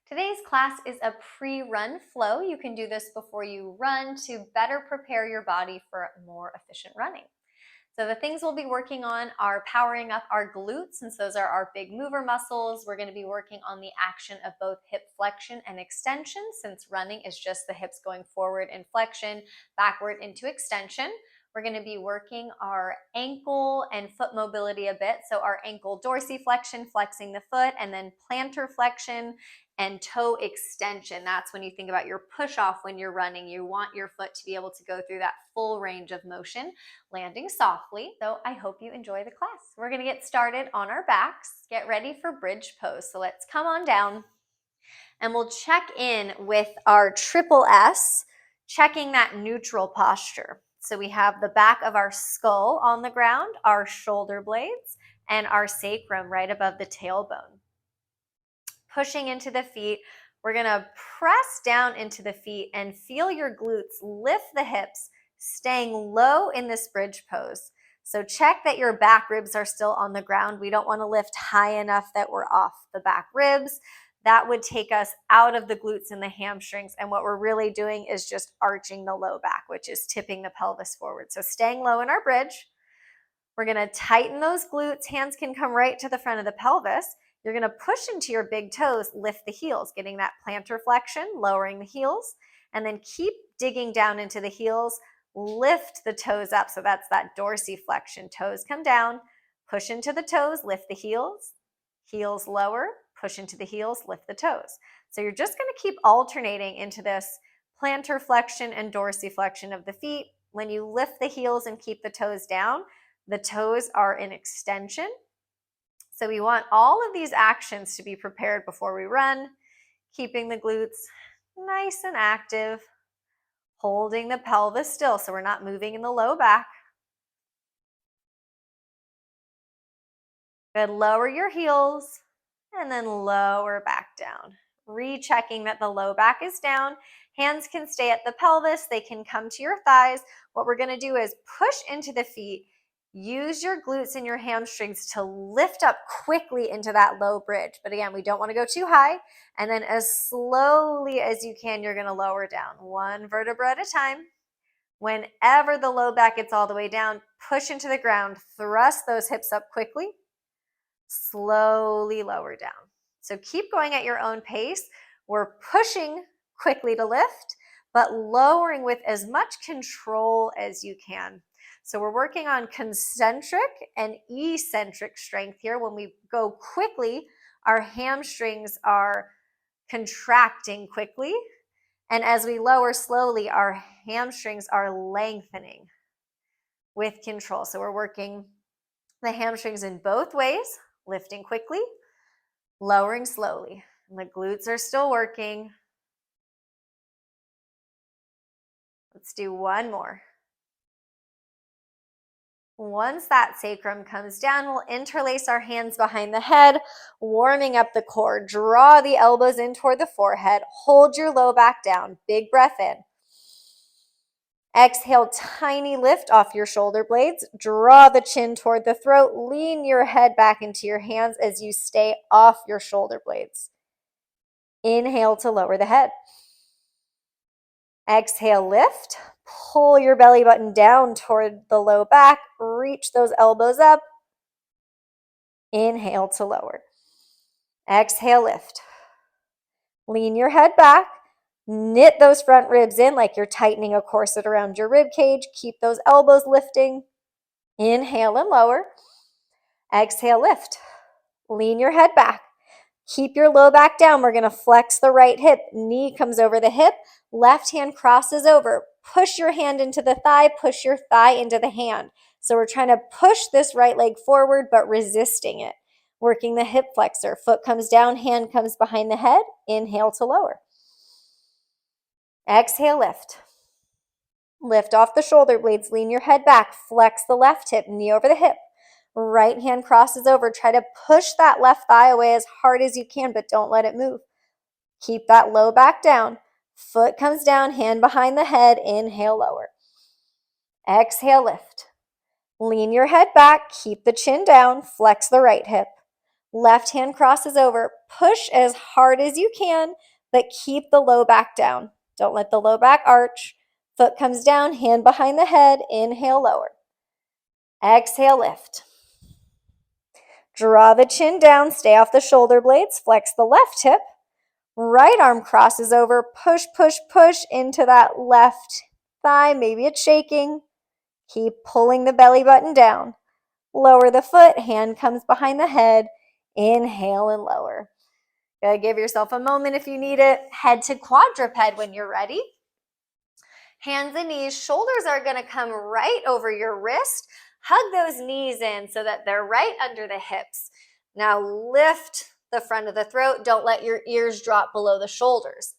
Today's class is a pre-run flow. You can do this before you run to better prepare your body for more efficient running. So the things we'll be working on are powering up our glutes, since those are our big mover muscles. We're going to be working on the action of both hip flexion and extension, since running is just the hips going forward in flexion, backward into extension. We're going to be working our ankle and foot mobility a bit. So our ankle dorsiflexion, flexing the foot, and then plantar flexion and toe extension. That's when you think about your push off when you're running. You want your foot to be able to go through that full range of motion, landing softly. So I hope you enjoy the class. We're going to get started on our backs. Get ready for bridge pose. So let's come on down and we'll check in with our triple S, checking that neutral posture. So we have the back of our skull on the ground, our shoulder blades, and our sacrum right above the tailbone. Pushing into the feet, we're going to press down into the feet and feel your glutes lift the hips, staying low in this bridge pose. So check that your back ribs are still on the ground. We don't want to lift high enough that we're off the back ribs. That would take us out of the glutes and the hamstrings. And what we're really doing is just arching the low back, which is tipping the pelvis forward. So staying low in our bridge. We're going to tighten those glutes. Hands can come right to the front of the pelvis. You're going to push into your big toes, lift the heels, getting that plantar flexion, lowering the heels, and then keep digging down into the heels. Lift the toes up. So that's that dorsiflexion. Toes come down, push into the toes, lift the heels, heels lower, push into the heels, lift the toes. So you're just going to keep alternating into this plantar flexion and dorsiflexion of the feet. When you lift the heels and keep the toes down, the toes are in extension. So we want all of these actions to be prepared before we run, keeping the glutes nice and active, holding the pelvis still so we're not moving in the low back. Good, lower your heels and then lower back down. Rechecking that the low back is down. Hands can stay at the pelvis. They can come to your thighs. What we're going to do is push into the feet. Use your glutes and your hamstrings to lift up quickly into that low bridge. But again, we don't want to go too high. And then as slowly as you can, you're going to lower down one vertebra at a time. Whenever the low back gets all the way down, push into the ground, thrust those hips up quickly, slowly lower down. So keep going at your own pace. We're pushing quickly to lift, but lowering with as much control as you can. So we're working on concentric and eccentric strength here. When we go quickly, our hamstrings are contracting quickly. And as we lower slowly, our hamstrings are lengthening with control. So we're working the hamstrings in both ways, lifting quickly, lowering slowly. And the glutes are still working. Let's do one more. Once that sacrum comes down, we'll interlace our hands behind the head, warming up the core. Draw the elbows in toward the forehead. Hold your low back down. Big breath in. Exhale, tiny lift off your shoulder blades. Draw the chin toward the throat. Lean your head back into your hands as you stay off your shoulder blades. Inhale to lower the head. Exhale, lift. Pull your belly button down toward the low back. Reach those elbows up. Inhale to lower. Exhale, lift. Lean your head back. Knit those front ribs in like you're tightening a corset around your rib cage. Keep those elbows lifting. Inhale and lower. Exhale, lift. Lean your head back. Keep your low back down. We're going to flex the right hip. Knee comes over the hip. Left hand crosses over. Push your hand into the thigh. Push your thigh into the hand. So we're trying to push this right leg forward, but resisting it. Working the hip flexor. Foot comes down. Hand comes behind the head. Inhale to lower. Exhale, lift. Lift off the shoulder blades. Lean your head back. Flex the left hip. Knee over the hip. Right hand crosses over. Try to push that left thigh away as hard as you can, but don't let it move. Keep that low back down. Foot comes down, hand behind the head. Inhale, lower. Exhale, lift. Lean your head back. Keep the chin down. Flex the right hip. Left hand crosses over. Push as hard as you can, but keep the low back down. Don't let the low back arch. Foot comes down, hand behind the head. Inhale, lower. Exhale, lift. Draw the chin down, stay off the shoulder blades, flex the left hip. Right arm crosses over, push, push, push into that left thigh. Maybe it's shaking. Keep pulling the belly button down. Lower the foot, hand comes behind the head. Inhale and lower. Gotta give yourself a moment if you need it. Head to quadruped when you're ready. Hands and knees, shoulders are gonna come right over your wrist. Hug those knees in so that they're right under the hips. Now lift the front of the throat. Don't let your ears drop below the shoulders.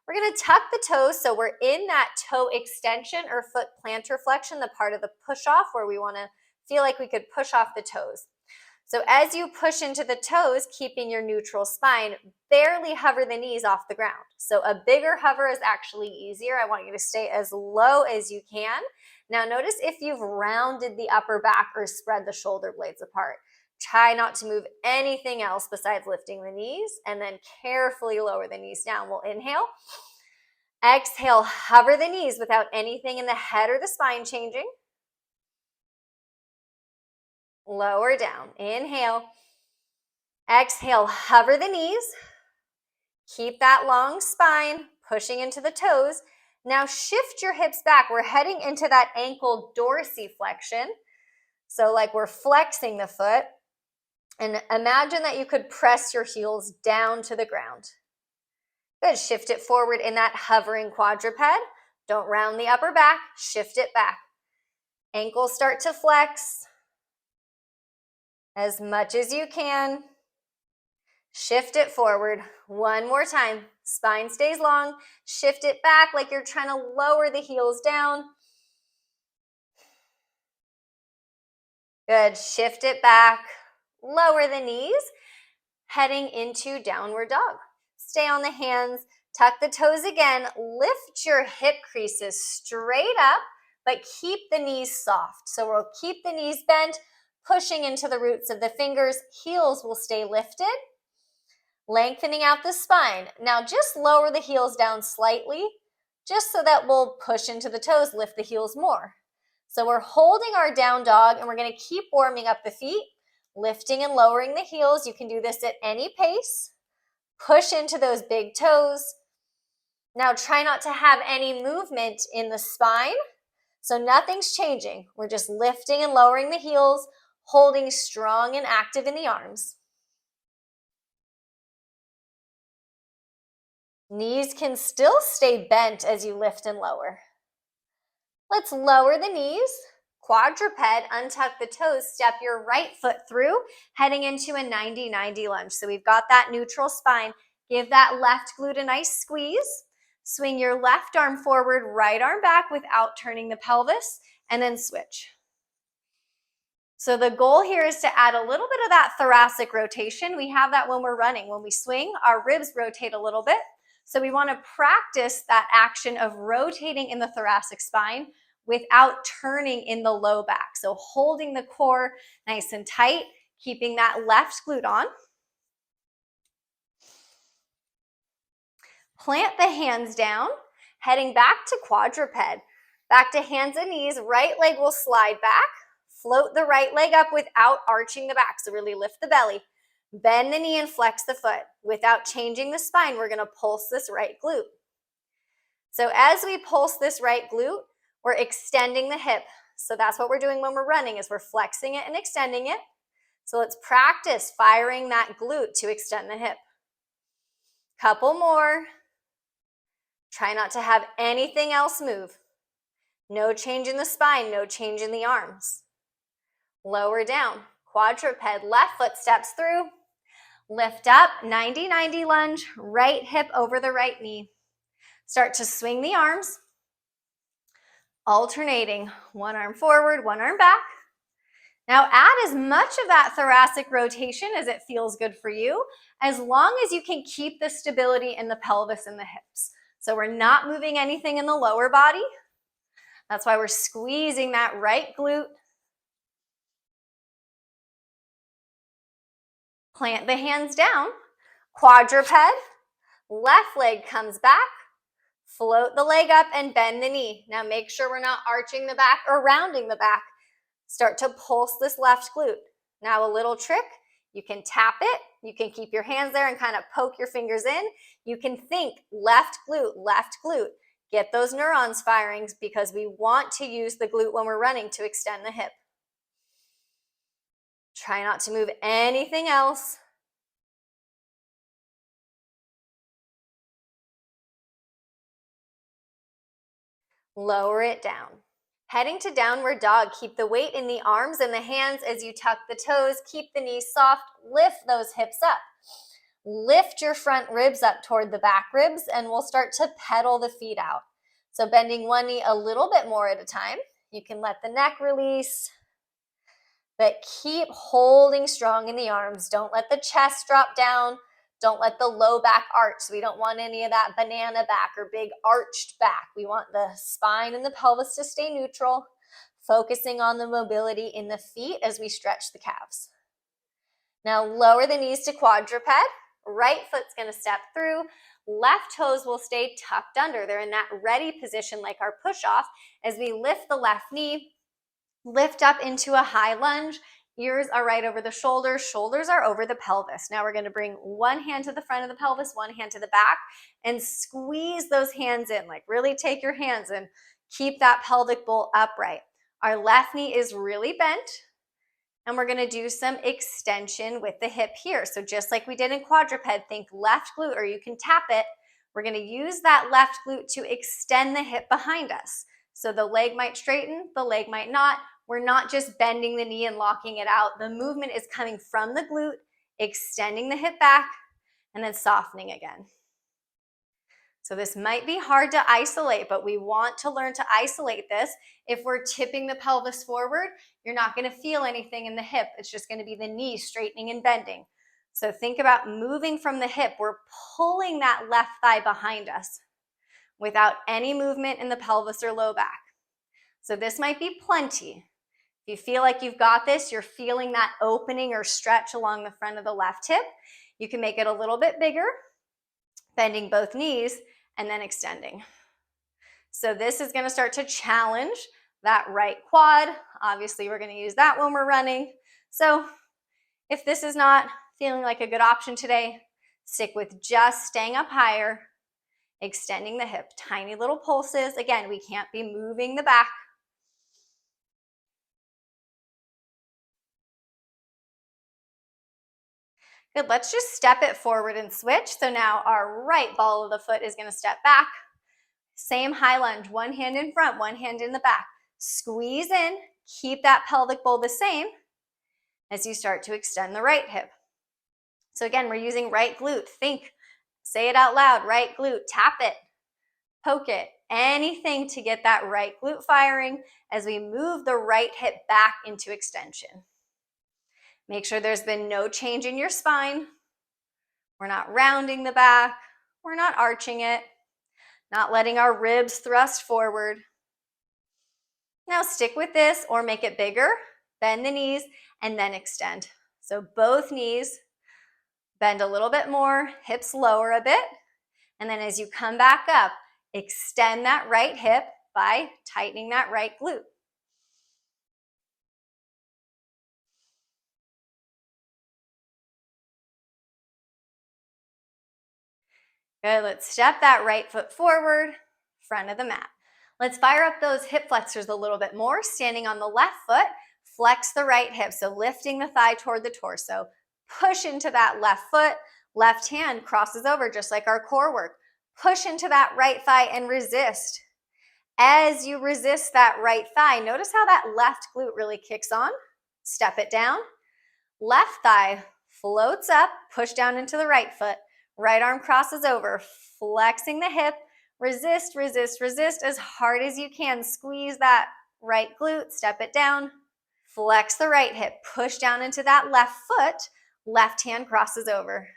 We're gonna tuck the toes so we're in that toe extension or foot plantar flexion, the part of the push off where we wanna feel like we could push off the toes. So as you push into the toes, keeping your neutral spine, barely hover the knees off the ground. So a bigger hover is actually easier. I want you to stay as low as you can. Now notice if you've rounded the upper back or spread the shoulder blades apart. Try not to move anything else besides lifting the knees, and then carefully lower the knees down. We'll inhale. Exhale, hover the knees without anything in the head or the spine changing. Lower down. Inhale. Exhale, hover the knees. Keep that long spine, pushing into the toes. Now shift your hips back. We're heading into that ankle dorsiflexion. So like we're flexing the foot. And imagine that you could press your heels down to the ground. Good. Shift it forward in that hovering quadruped. Don't round the upper back. Shift it back. Ankles start to flex as much as you can. Shift it forward. One more time. Spine stays long. Shift it back like you're trying to lower the heels down. Good. Shift it back. Lower the knees. Heading into downward dog. Stay on the hands. Tuck the toes again. Lift your hip creases straight up, but keep the knees soft. So we'll keep the knees bent, pushing into the roots of the fingers. Heels will stay lifted. Lengthening out the spine. Now just lower the heels down slightly, just so that we'll push into the toes, lift the heels more. So we're holding our down dog, and we're going to keep warming up the feet, lifting and lowering the heels. You can do this at any pace. Push into those big toes. Now try not to have any movement in the spine. So nothing's changing. We're just lifting and lowering the heels, holding strong and active in the arms. Knees can still stay bent as you lift and lower. Let's lower the knees. Quadruped, untuck the toes, step your right foot through, heading into a 90-90 lunge. So we've got that neutral spine. Give that left glute a nice squeeze. Swing your left arm forward, right arm back without turning the pelvis, and then switch. So the goal here is to add a little bit of that thoracic rotation. We have that when we're running. When we swing, our ribs rotate a little bit. So we want to practice that action of rotating in the thoracic spine without turning in the low back. So holding the core nice and tight, keeping that left glute on. Plant the hands down, heading back to quadruped. Back to hands and knees, right leg will slide back. Float the right leg up without arching the back. So really lift the belly. Bend the knee and flex the foot. Without changing the spine, we're going to pulse this right glute. So as we pulse this right glute, we're extending the hip. So that's what we're doing when we're running, is we're flexing it and extending it. So let's practice firing that glute to extend the hip. Couple more. Try not to have anything else move. No change in the spine, no change in the arms. Lower down. Quadruped, left foot steps through. Lift up, 90-90 lunge, right hip over the right knee. Start to swing the arms, alternating. One arm forward, one arm back. Now add as much of that thoracic rotation as it feels good for you, as long as you can keep the stability in the pelvis and the hips. So we're not moving anything in the lower body. That's why we're squeezing that right glute. Plant the hands down, quadruped, left leg comes back, float the leg up and bend the knee. Now make sure we're not arching the back or rounding the back. Start to pulse this left glute. Now a little trick, you can tap it, you can keep your hands there and kind of poke your fingers in. You can think left glute, left glute. Get those neurons firing because we want to use the glute when we're running to extend the hip. Try not to move anything else. Lower it down. Heading to downward dog, keep the weight in the arms and the hands as you tuck the toes, keep the knees soft, lift those hips up. Lift your front ribs up toward the back ribs and we'll start to pedal the feet out. So bending one knee a little bit more at a time. You can let the neck release, but keep holding strong in the arms. Don't let the chest drop down. Don't let the low back arch. We don't want any of that banana back or big arched back. We want the spine and the pelvis to stay neutral, focusing on the mobility in the feet as we stretch the calves. Now lower the knees to quadruped. Right foot's going to step through. Left toes will stay tucked under. They're in that ready position like our push-off as we lift the left knee, lift up into a high lunge. Ears are right over the shoulders. Shoulders are over the pelvis. Now we're going to bring one hand to the front of the pelvis, one hand to the back, and squeeze those hands in. Like really take your hands and keep that pelvic bowl upright. Our left knee is really bent. And we're going to do some extension with the hip here. So just like we did in quadruped, think left glute, or you can tap it. We're going to use that left glute to extend the hip behind us. So the leg might straighten, the leg might not. We're not just bending the knee and locking it out. The movement is coming from the glute, extending the hip back, and then softening again. So this might be hard to isolate, but we want to learn to isolate this. If we're tipping the pelvis forward, you're not going to feel anything in the hip. It's just going to be the knee straightening and bending. So think about moving from the hip. We're pulling that left thigh behind us without any movement in the pelvis or low back. So this might be plenty. If you feel like you've got this, you're feeling that opening or stretch along the front of the left hip, you can make it a little bit bigger, bending both knees, and then extending. So this is going to start to challenge that right quad. Obviously, we're going to use that when we're running. So if this is not feeling like a good option today, stick with just staying up higher, extending the hip, tiny little pulses. Again, we can't be moving the back. Good, let's just step it forward and switch. So now our right ball of the foot is going to step back. Same high lunge, one hand in front, one hand in the back. Squeeze in, keep that pelvic bowl the same as you start to extend the right hip. So again, we're using right glute. Think, say it out loud, right glute, tap it, poke it, anything to get that right glute firing as we move the right hip back into extension. Make sure there's been no change in your spine. We're not rounding the back. We're not arching it. Not letting our ribs thrust forward. Now stick with this or make it bigger. Bend the knees and then extend. So both knees bend a little bit more, hips lower a bit. And then as you come back up, extend that right hip by tightening that right glute. Good, let's step that right foot forward, front of the mat. Let's fire up those hip flexors a little bit more. Standing on the left foot, flex the right hip. So lifting the thigh toward the torso. Push into that left foot. Left hand crosses over just like our core work. Push into that right thigh and resist. As you resist that right thigh, notice how that left glute really kicks on. Step it down. Left thigh floats up, push down into the right foot. Right arm crosses over, flexing the hip. Resist, resist, resist as hard as you can. Squeeze that right glute, step it down. Flex the right hip, push down into that left foot. Left hand crosses over.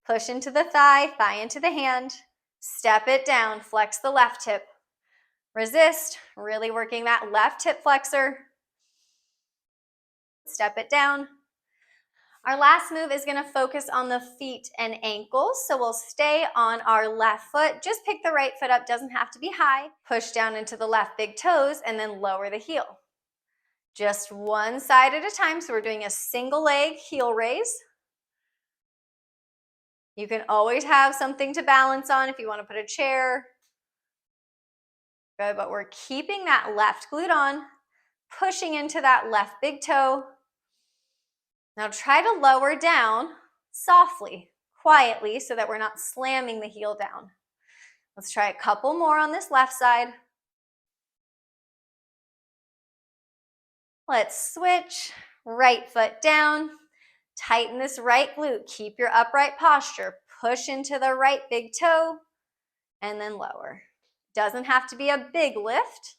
Push into the thigh, thigh into the hand. Step it down, flex the left hip. Resist, really working that left hip flexor. Step it down. Our last move is gonna focus on the feet and ankles. So we'll stay on our left foot. Just pick the right foot up, doesn't have to be high. Push down into the left big toes and then lower the heel. Just one side at a time. So we're doing a single leg heel raise. You can always have something to balance on if you want to put a chair. Good, but we're keeping that left glute on, pushing into that left big toe. Now try to lower down softly, quietly, so that we're not slamming the heel down. Let's try a couple more on this left side. Let's switch. Right foot down. Tighten this right glute. Keep your upright posture. Push into the right big toe and then lower. Doesn't have to be a big lift.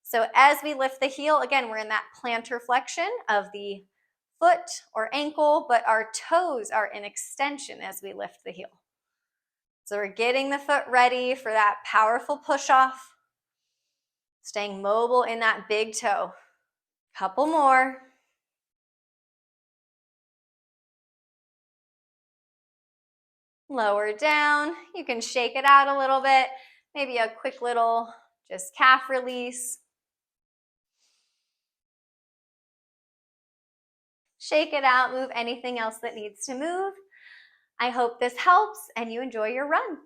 So as we lift the heel, again, we're in that plantar flexion of the foot or ankle, but our toes are in extension as we lift the heel. So we're getting the foot ready for that powerful push off, staying mobile in that big toe. Couple more. Lower down. You can shake it out a little bit. Maybe a quick little just calf release. Shake it out, move anything else that needs to move. I hope this helps and you enjoy your run.